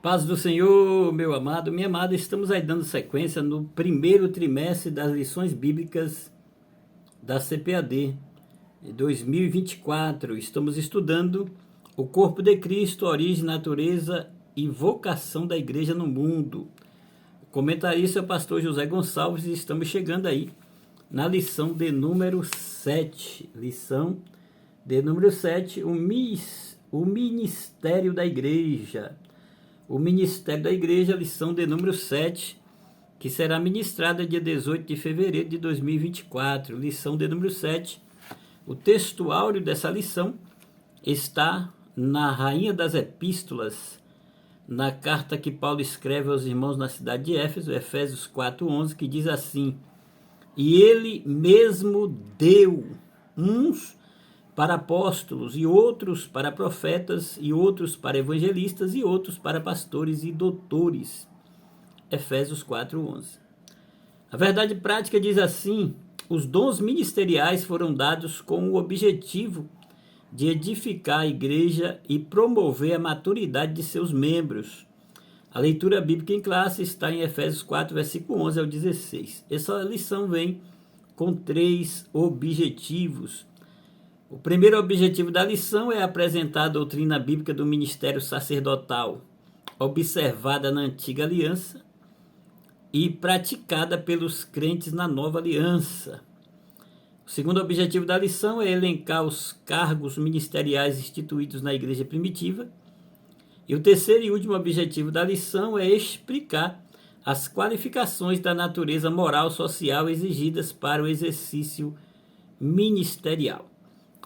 Paz do Senhor, meu amado, minha amada, estamos aí dando sequência no primeiro trimestre das lições bíblicas da CPAD 2024. Estamos estudando o corpo de Cristo, origem, natureza e vocação da igreja no mundo. O comentarista é o pastor José Gonçalves e estamos chegando aí na lição de número 7. Lição de número 7, o ministério da igreja. O Ministério da Igreja, lição de número 7, que será ministrada dia 18 de fevereiro de 2024. Lição de número 7. O texto áureo dessa lição está na Rainha das Epístolas, na carta que Paulo escreve aos irmãos na cidade de Éfeso, Efésios 4:11, que diz assim: E ele mesmo deu uns para apóstolos, e outros para profetas, e outros para evangelistas, e outros para pastores e doutores. Efésios 4:11. A verdade prática diz assim: os dons ministeriais foram dados com o objetivo de edificar a igreja e promover a maturidade de seus membros. A leitura bíblica em classe está em Efésios 4, versículo 11 ao 16. Essa lição vem com 3 objetivos. O primeiro objetivo da lição é apresentar a doutrina bíblica do ministério sacerdotal, observada na antiga aliança e praticada pelos crentes na nova aliança. O segundo objetivo da lição é elencar os cargos ministeriais instituídos na igreja primitiva. E o terceiro e último objetivo da lição é explicar as qualificações da natureza moral social exigidas para o exercício ministerial.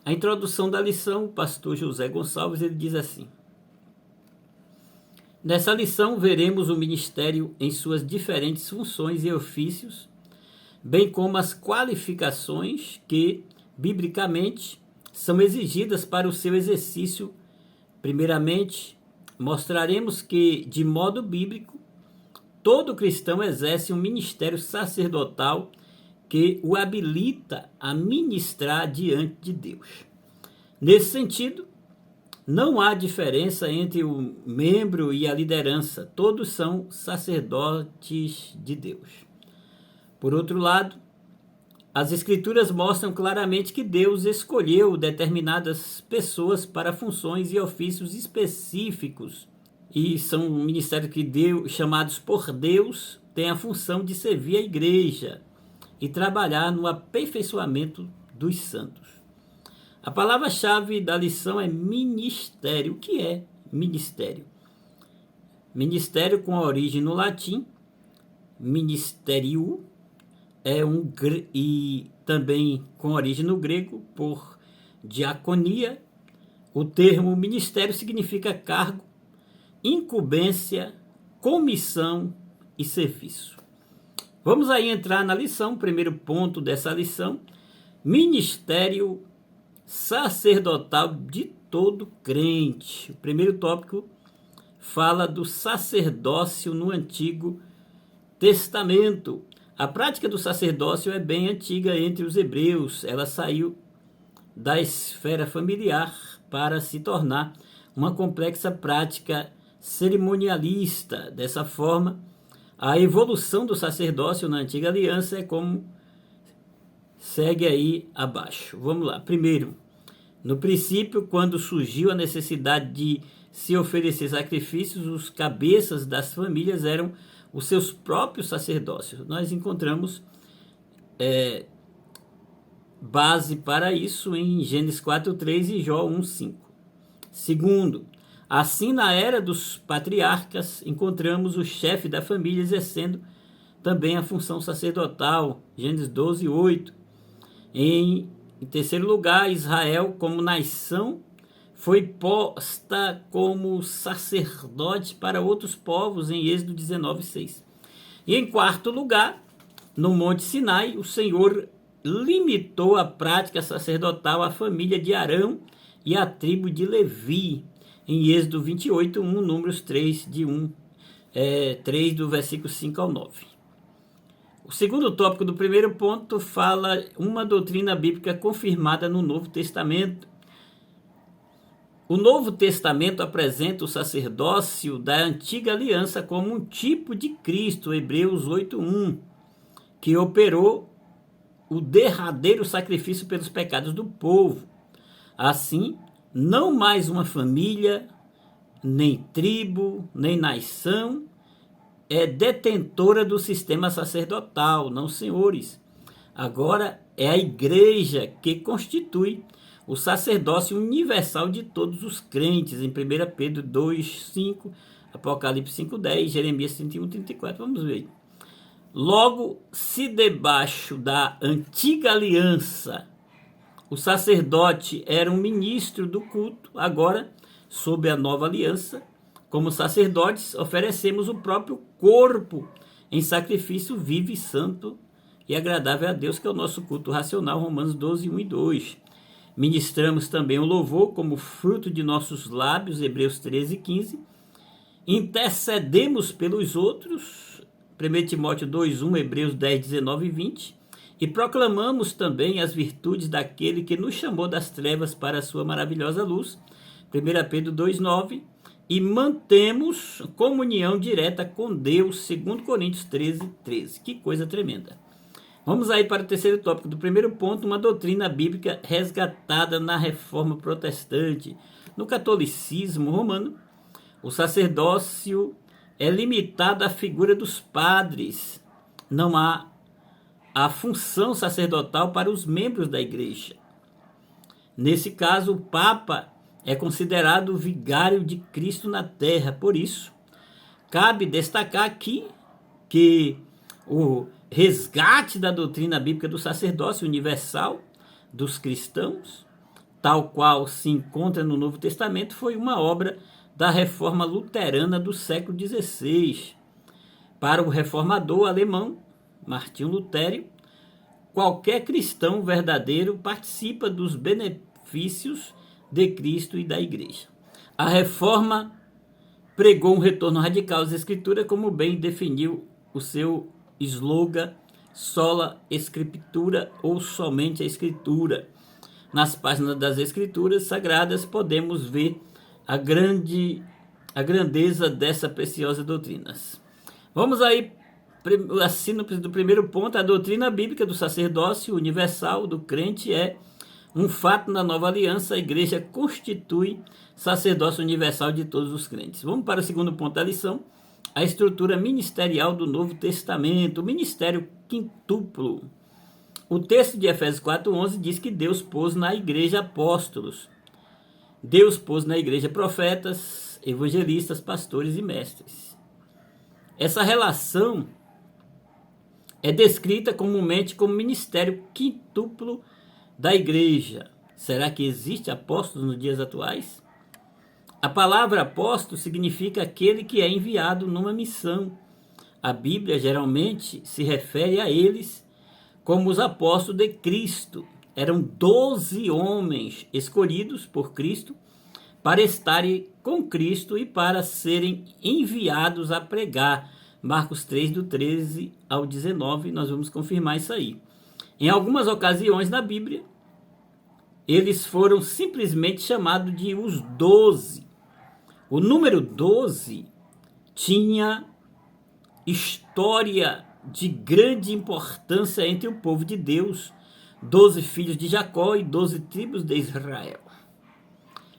A introdução da lição, o pastor José Gonçalves, ele diz assim: nessa lição veremos o ministério em suas diferentes funções e ofícios, bem como as qualificações que, biblicamente, são exigidas para o seu exercício. Primeiramente, mostraremos que, de modo bíblico, todo cristão exerce um ministério sacerdotal que o habilita a ministrar diante de Deus. Nesse sentido, não há diferença entre o membro e a liderança, todos são sacerdotes de Deus. Por outro lado, as Escrituras mostram claramente que Deus escolheu determinadas pessoas para funções e ofícios específicos, e são ministérios que chamados por Deus, têm a função de servir a igreja e trabalhar no aperfeiçoamento dos santos. A palavra-chave da lição é ministério. O que é ministério? Ministério, com a origem no latim, ministério, e também com origem no grego, por diaconia. O termo ministério significa cargo, incumbência, comissão e serviço. Vamos aí entrar na lição, primeiro ponto dessa lição: ministério sacerdotal de todo crente. O primeiro tópico fala do sacerdócio no Antigo Testamento. A prática do sacerdócio é bem antiga entre os hebreus. Ela saiu da esfera familiar para se tornar uma complexa prática cerimonialista. Dessa forma, a evolução do sacerdócio na antiga aliança é como segue aí abaixo. Vamos lá. Primeiro, no princípio, quando surgiu a necessidade de se oferecer sacrifícios, os cabeças das famílias eram os seus próprios sacerdócios. Nós encontramos base para isso em Gênesis 4:3 e Jó 1:5. Segundo, assim, na era dos patriarcas, encontramos o chefe da família exercendo também a função sacerdotal, Gênesis 12:8. Em terceiro lugar, Israel, como nação, foi posta como sacerdote para outros povos, em Êxodo 19:6. E em quarto lugar, no Monte Sinai, o Senhor limitou a prática sacerdotal à família de Arão e à tribo de Levi, em Êxodo 28:1, Números 3, 3 do versículo 5 ao 9. O segundo tópico do primeiro ponto fala uma doutrina bíblica confirmada no Novo Testamento. O Novo Testamento apresenta o sacerdócio da antiga aliança como um tipo de Cristo, Hebreus 8:1, que operou o derradeiro sacrifício pelos pecados do povo. Assim, não mais uma família, nem tribo, nem nação é detentora do sistema sacerdotal, não, senhores. Agora é a igreja que constitui o sacerdócio universal de todos os crentes, em 1 Pedro 2:5, Apocalipse 5:10, Jeremias 31:34, vamos ver. Logo, se debaixo da antiga aliança o sacerdote era um ministro do culto, agora, sob a nova aliança, como sacerdotes, oferecemos o próprio corpo em sacrifício vivo e santo e agradável a Deus, que é o nosso culto racional, Romanos 12:1 e 2. Ministramos também o louvor como fruto de nossos lábios, Hebreus 13:15. Intercedemos pelos outros, 1 Timóteo 2:1, Hebreus 10:19 e 20. E proclamamos também as virtudes daquele que nos chamou das trevas para a sua maravilhosa luz, 1 Pedro 2:9. E mantemos comunhão direta com Deus, 2 Coríntios 13:13. Que coisa tremenda. Vamos aí para o terceiro tópico do primeiro ponto, uma doutrina bíblica resgatada na Reforma Protestante. No catolicismo romano, o sacerdócio é limitado à figura dos padres. Não há a função sacerdotal para os membros da igreja. Nesse caso, o Papa é considerado o vigário de Cristo na terra. Por isso, cabe destacar aqui que o resgate da doutrina bíblica do sacerdócio universal dos cristãos, tal qual se encontra no Novo Testamento, foi uma obra da reforma luterana do século XVI. Para o reformador alemão Martinho Lutero, qualquer cristão verdadeiro participa dos benefícios de Cristo e da igreja. A reforma pregou um retorno radical às escrituras, como bem definiu o seu slogan sola escritura, ou somente a escritura. Nas páginas das escrituras sagradas podemos ver a grandeza dessa preciosa doutrina. Vamos aí, a síntese do primeiro ponto. A doutrina bíblica do sacerdócio universal do crente é um fato na nova aliança. A igreja constitui sacerdócio universal de todos os crentes. Vamos para o segundo ponto da lição. A estrutura ministerial do Novo Testamento, o ministério quintuplo. O texto de Efésios 4:11 diz que Deus pôs na igreja apóstolos. Deus pôs na igreja profetas, evangelistas, pastores e mestres. Essa relação é descrita comumente como ministério quintuplo da igreja. Será que existe apóstolos nos dias atuais? A palavra apóstolo significa aquele que é enviado numa missão. A Bíblia geralmente se refere a eles como os apóstolos de Cristo. Eram 12 homens escolhidos por Cristo para estarem com Cristo e para serem enviados a pregar. Marcos 3, do 13 ao 19, nós vamos confirmar isso aí. Em algumas ocasiões na Bíblia, eles foram simplesmente chamados de os 12. O número 12 tinha história de grande importância entre o povo de Deus, 12 filhos de Jacó e 12 tribos de Israel.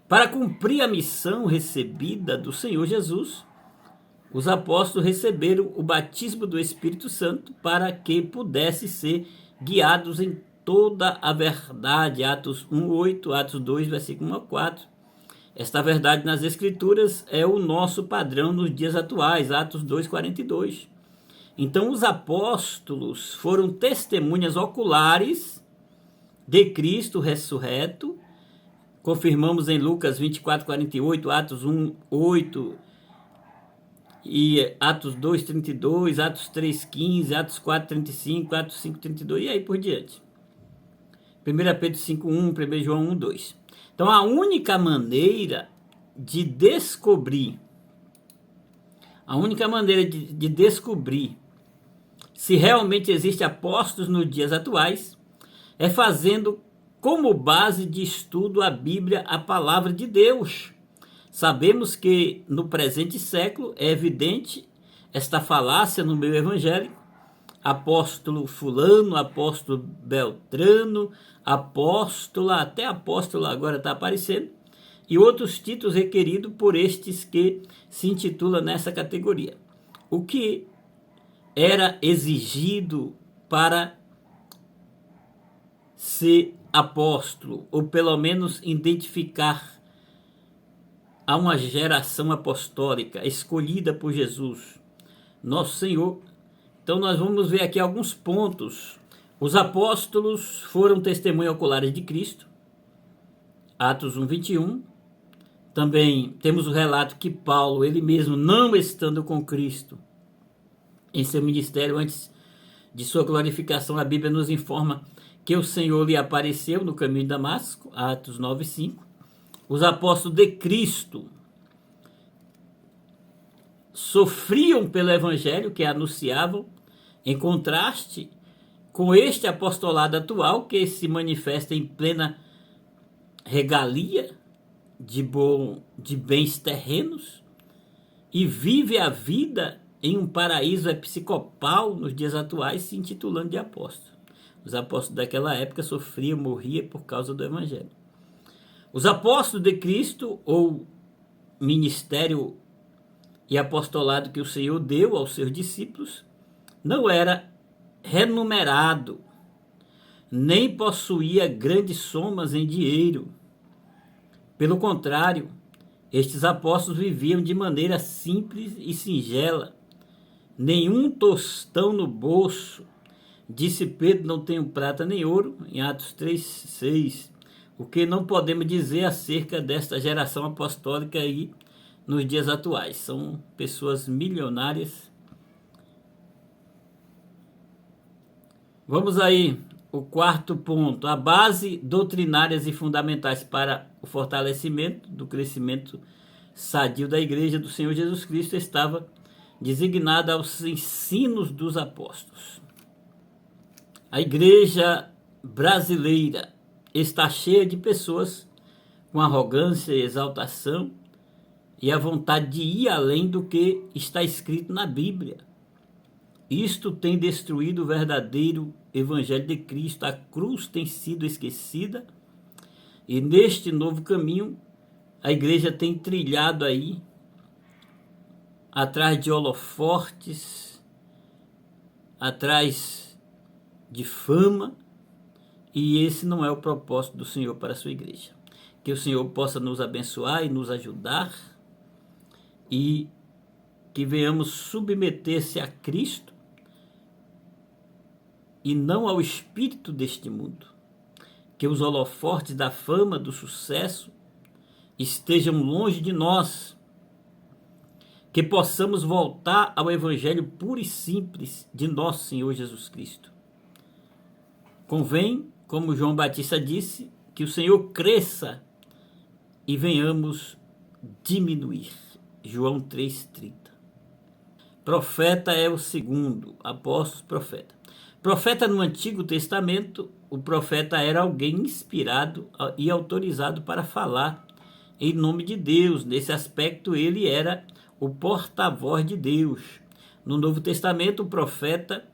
Para cumprir a missão recebida do Senhor Jesus, os apóstolos receberam o batismo do Espírito Santo para que pudessem ser guiados em toda a verdade. Atos 1:8, Atos 2, versículo 1 a 4. Esta verdade nas Escrituras é o nosso padrão nos dias atuais, Atos 2:42. Então, os apóstolos foram testemunhas oculares de Cristo ressurreto. Confirmamos em Lucas 24:48, Atos 1:8 e Atos 2:32, Atos 3:15, Atos 4:35, Atos 5:32 e aí por diante. 1 Pedro 5:1, 1 João 1:2. Então, a única maneira de descobrir se realmente existe apóstolos nos dias atuais é fazendo como base de estudo a Bíblia, a palavra de Deus. Sabemos que no presente século é evidente esta falácia no meio evangélico. Apóstolo fulano, apóstolo Beltrano, apóstola, até apóstolo agora está aparecendo, e outros títulos requeridos por estes que se intitulam nessa categoria. O que era exigido para ser apóstolo, ou pelo menos identificar a uma geração apostólica escolhida por Jesus, nosso Senhor. Então nós vamos ver aqui alguns pontos. Os apóstolos foram testemunhas oculares de Cristo, Atos 1, 21. Também temos o relato que Paulo, ele mesmo não estando com Cristo em seu ministério antes de sua glorificação, a Bíblia nos informa que o Senhor lhe apareceu no caminho de Damasco, Atos 9, 5. Os apóstolos de Cristo sofriam pelo evangelho que anunciavam, em contraste com este apostolado atual que se manifesta em plena regalia de bens terrenos e vive a vida em um paraíso episcopal nos dias atuais, se intitulando de apóstolo. Os apóstolos daquela época sofriam, morriam por causa do evangelho. Os apóstolos de Cristo, ou ministério e apostolado que o Senhor deu aos seus discípulos, não era renumerado, nem possuía grandes somas em dinheiro. Pelo contrário, estes apóstolos viviam de maneira simples e singela. Nenhum tostão no bolso. Disse Pedro, não tenho prata nem ouro, em Atos 3, 6. O que não podemos dizer acerca desta geração apostólica aí nos dias atuais. São pessoas milionárias. Vamos aí, o quarto ponto. A base doutrinárias e fundamentais para o fortalecimento do crescimento sadio da igreja do Senhor Jesus Cristo estava designada aos ensinos dos apóstolos. A igreja brasileira está cheia de pessoas com arrogância e exaltação e a vontade de ir além do que está escrito na Bíblia. Isto tem destruído o verdadeiro evangelho de Cristo. A cruz tem sido esquecida e neste novo caminho a igreja tem trilhado aí atrás de holofortes, atrás de fama, e esse não é o propósito do Senhor para a sua igreja. Que o Senhor possa nos abençoar e nos ajudar e que venhamos submeter-se a Cristo e não ao espírito deste mundo. Que os holofortes da fama, do sucesso estejam longe de nós. Que possamos voltar ao evangelho puro e simples de nosso Senhor Jesus Cristo. Convém, como João Batista disse, que o Senhor cresça e venhamos diminuir. João 3,30. Profeta é o segundo, apóstolo, profeta. Profeta no Antigo Testamento, o profeta era alguém inspirado e autorizado para falar em nome de Deus. Nesse aspecto, ele era o porta-voz de Deus. No Novo Testamento, o profeta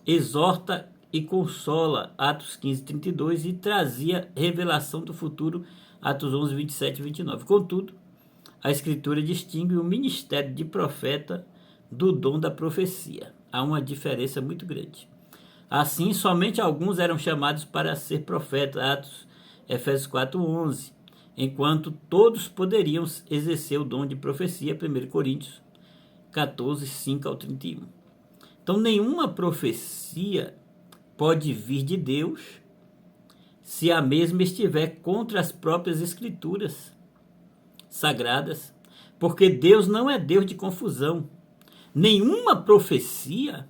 exorta e consola, Atos 15, 32, e trazia revelação do futuro, Atos 11, 27 e 29. Contudo, a Escritura distingue o ministério de profeta do dom da profecia. Há uma diferença muito grande. Assim, somente alguns eram chamados para ser profetas, Efésios 4, 11, enquanto todos poderiam exercer o dom de profecia, 1 Coríntios 14, 5 ao 31. Então, nenhuma profecia pode vir de Deus se a mesma estiver contra as próprias escrituras sagradas, porque Deus não é Deus de confusão. Nenhuma profecia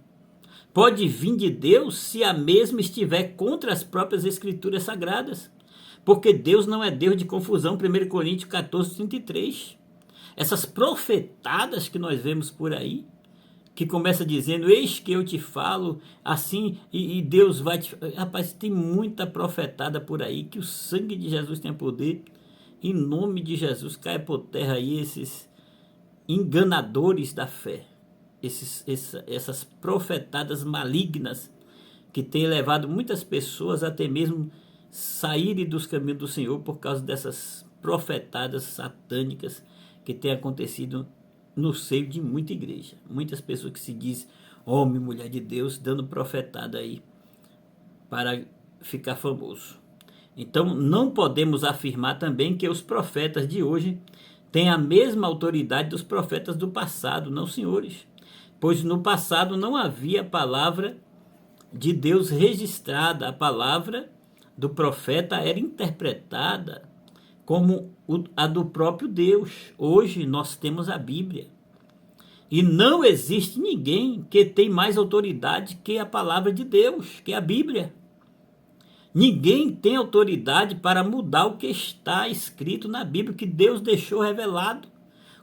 pode vir de Deus se a mesma estiver contra as próprias escrituras sagradas, porque Deus não é Deus de confusão, 1 Coríntios 14, 33. Essas profetadas que nós vemos por aí que começa dizendo, eis que eu te falo assim, e Deus vai te... Rapaz, tem muita profetada por aí, que o sangue de Jesus tem poder. Em nome de Jesus, caia por terra aí esses enganadores da fé, essas profetadas malignas, que têm levado muitas pessoas até mesmo saírem dos caminhos do Senhor por causa dessas profetadas satânicas que têm acontecido no seio de muita igreja. Muitas pessoas que se dizem homem, mulher de Deus, dando profetada aí para ficar famoso. Então, não podemos afirmar também que os profetas de hoje têm a mesma autoridade dos profetas do passado, não, senhores. Pois no passado não havia palavra de Deus registrada, a palavra do profeta era interpretada como a do próprio Deus. Hoje nós temos a Bíblia. E não existe ninguém que tem mais autoridade que a palavra de Deus, que a Bíblia. Ninguém tem autoridade para mudar o que está escrito na Bíblia, que Deus deixou revelado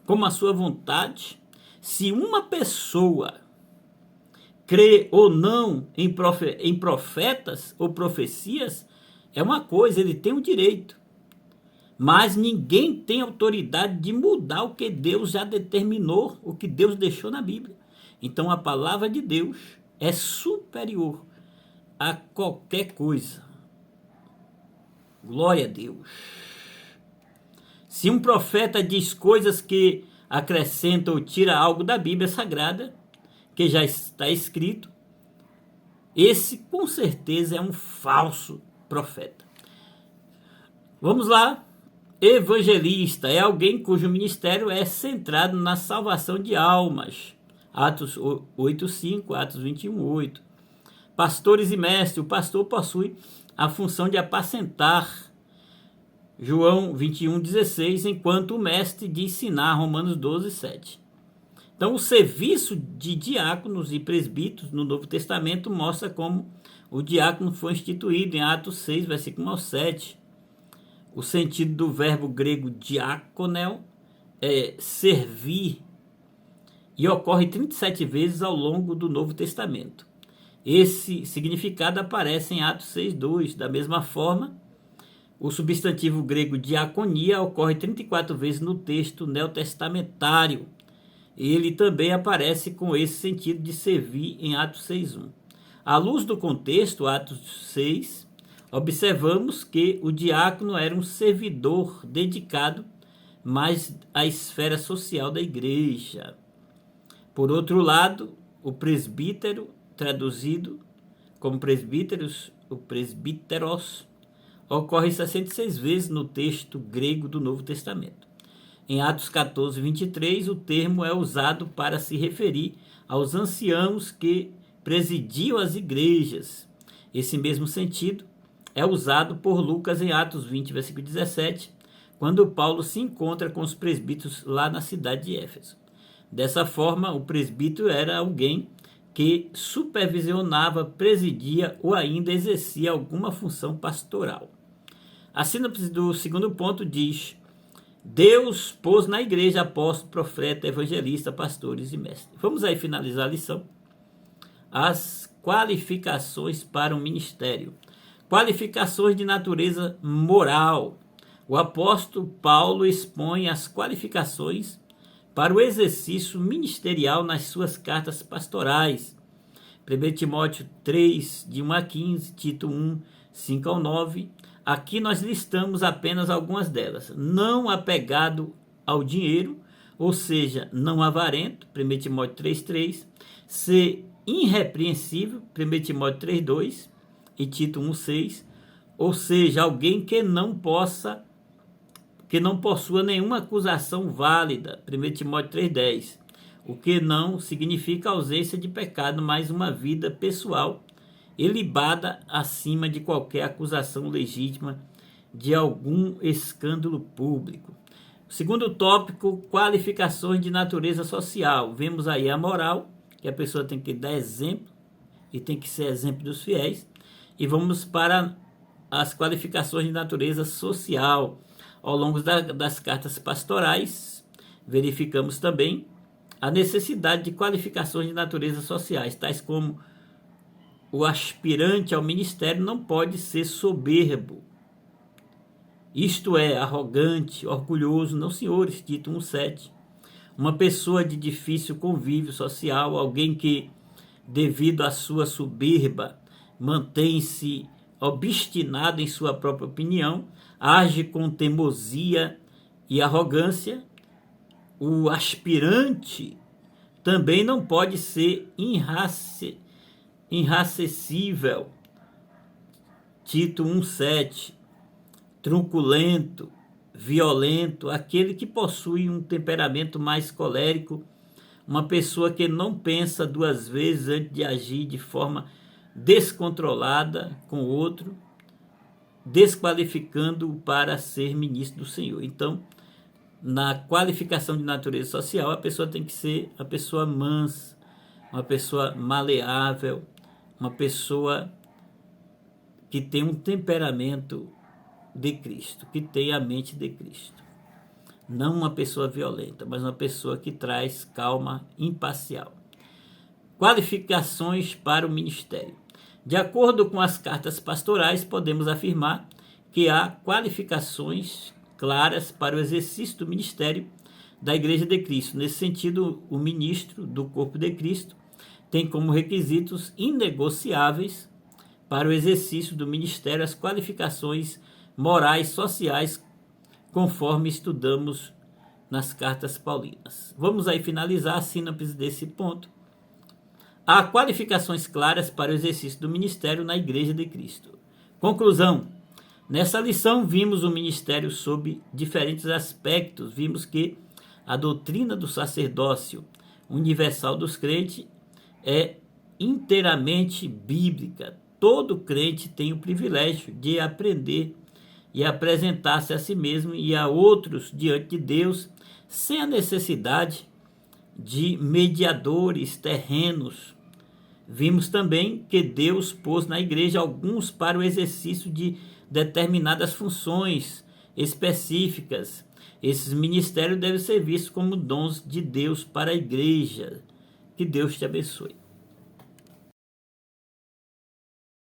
como a sua vontade. Se uma pessoa crê ou não em profetas ou profecias, é uma coisa, ele tem o direito. Mas ninguém tem autoridade de mudar o que Deus já determinou, o que Deus deixou na Bíblia. Então a palavra de Deus é superior a qualquer coisa. Glória a Deus. Se um profeta diz coisas que acrescenta ou tira algo da Bíblia Sagrada, que já está escrito, esse com certeza é um falso profeta. Vamos lá. Evangelista é alguém cujo ministério é centrado na salvação de almas. Atos 8:5, Atos 21:8. Pastores e mestres, o pastor possui a função de apacentar. João 21:16, enquanto o mestre de ensinar. Romanos 12:7. Então, o serviço de diáconos e presbíteros no Novo Testamento mostra como o diácono foi instituído em Atos 6, versículo 7. O sentido do verbo grego diakonel é servir e ocorre 37 vezes ao longo do Novo Testamento. Esse significado aparece em Atos 6:2. Da mesma forma, o substantivo grego diaconia ocorre 34 vezes no texto neotestamentário. Ele também aparece com esse sentido de servir em Atos 6:1. À luz do contexto, Atos 6, observamos que o diácono era um servidor dedicado mais à esfera social da igreja. Por outro lado, o presbítero, traduzido como presbíteros, o presbíteros, ocorre 66 vezes no texto grego do Novo Testamento. Em Atos 14:23, o termo é usado para se referir aos anciãos que presidiam as igrejas. Esse mesmo sentido é usado por Lucas em Atos 20, versículo 17, quando Paulo se encontra com os presbíteros lá na cidade de Éfeso. Dessa forma, o presbítero era alguém que supervisionava, presidia ou ainda exercia alguma função pastoral. A síntese do segundo ponto diz: Deus pôs na igreja apóstolo, profeta, evangelista, pastores e mestres. Vamos aí finalizar a lição. As qualificações para o ministério. Qualificações de natureza moral. O apóstolo Paulo expõe as qualificações para o exercício ministerial nas suas cartas pastorais. 1 Timóteo 3, de 1 a 15, Tito 1, 5 ao 9. Aqui nós listamos apenas algumas delas. Não apegado ao dinheiro, ou seja, não avarento, 1 Timóteo 3:3. Ser irrepreensível, 1 Timóteo 3:2. E Tito 1:6, ou seja, alguém que não possua nenhuma acusação válida, 1 Timóteo 3:10, o que não significa ausência de pecado, mas uma vida pessoal ilibada acima de qualquer acusação legítima de algum escândalo público. Segundo tópico, qualificações de natureza social. Vemos aí a moral, que a pessoa tem que dar exemplo e tem que ser exemplo dos fiéis. E vamos para as qualificações de natureza social. Ao longo das cartas pastorais, verificamos também a necessidade de qualificações de natureza sociais, tais como o aspirante ao ministério não pode ser soberbo, isto é, arrogante, orgulhoso, não, senhores, Tito 1,7. Uma pessoa de difícil convívio social, alguém que, devido à sua soberba, mantém-se obstinado em sua própria opinião, age com teimosia e arrogância. O aspirante também não pode ser irracessível, Tito 1,7, truculento, violento, aquele que possui um temperamento mais colérico, uma pessoa que não pensa duas vezes antes de agir de forma descontrolada com o outro, desqualificando-o para ser ministro do Senhor. Então, na qualificação de natureza social, a pessoa tem que ser uma pessoa mansa, uma pessoa maleável, uma pessoa que tem um temperamento de Cristo, que tem a mente de Cristo. Não uma pessoa violenta, mas uma pessoa que traz calma imparcial. Qualificações para o ministério. De acordo com as cartas pastorais, podemos afirmar que há qualificações claras para o exercício do ministério da Igreja de Cristo. Nesse sentido, o ministro do corpo de Cristo tem como requisitos inegociáveis para o exercício do ministério as qualificações morais, sociais, conforme estudamos nas cartas paulinas. Vamos aí finalizar a síntese desse ponto. Há qualificações claras para o exercício do ministério na Igreja de Cristo. Conclusão. Nessa lição vimos o ministério sob diferentes aspectos. Vimos que a doutrina do sacerdócio universal dos crentes é inteiramente bíblica. Todo crente tem o privilégio de aprender e apresentar-se a si mesmo e a outros diante de Deus, sem a necessidade de mediadores terrenos. Vimos também que Deus pôs na igreja alguns para o exercício de determinadas funções específicas. Esses ministérios devem ser vistos como dons de Deus para a igreja. Que Deus te abençoe.